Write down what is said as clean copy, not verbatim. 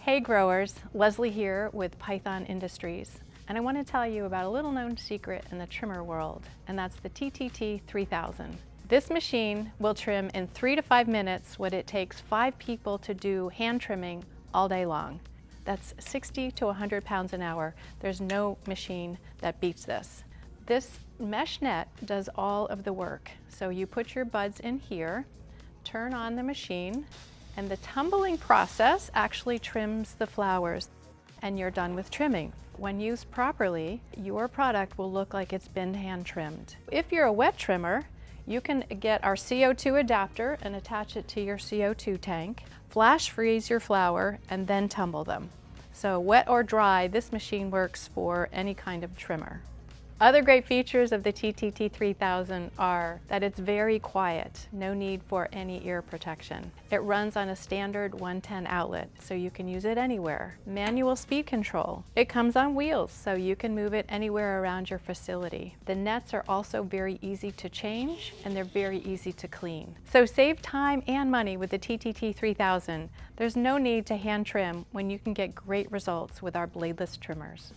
Hey growers, Leslie here with Python Industries, and I want to tell you about a little known secret in the trimmer world, and that's the TTT 3000. This machine will trim in 3 to 5 minutes what it takes 5 people to do hand trimming all day long. That's 60 to 100 pounds an hour. There's no machine that beats this. This mesh net does all of the work. So you put your buds in here, turn on the machine, and the tumbling process actually trims the flowers, and you're done with trimming. When used properly, your product will look like it's been hand trimmed. If you're a wet trimmer, you can get our CO2 adapter and attach it to your CO2 tank, flash freeze your flower, and then tumble them. So wet or dry, this machine works for any kind of trimmer. Other great features of the TTT 3000 are that it's very quiet, no need for any ear protection. It runs on a standard 110 outlet, so you can use it anywhere. Manual speed control. It comes on wheels, so you can move it anywhere around your facility. The nets are also very easy to change, and they're very easy to clean. So save time and money with the TTT 3000. There's no need to hand trim when you can get great results with our bladeless trimmers.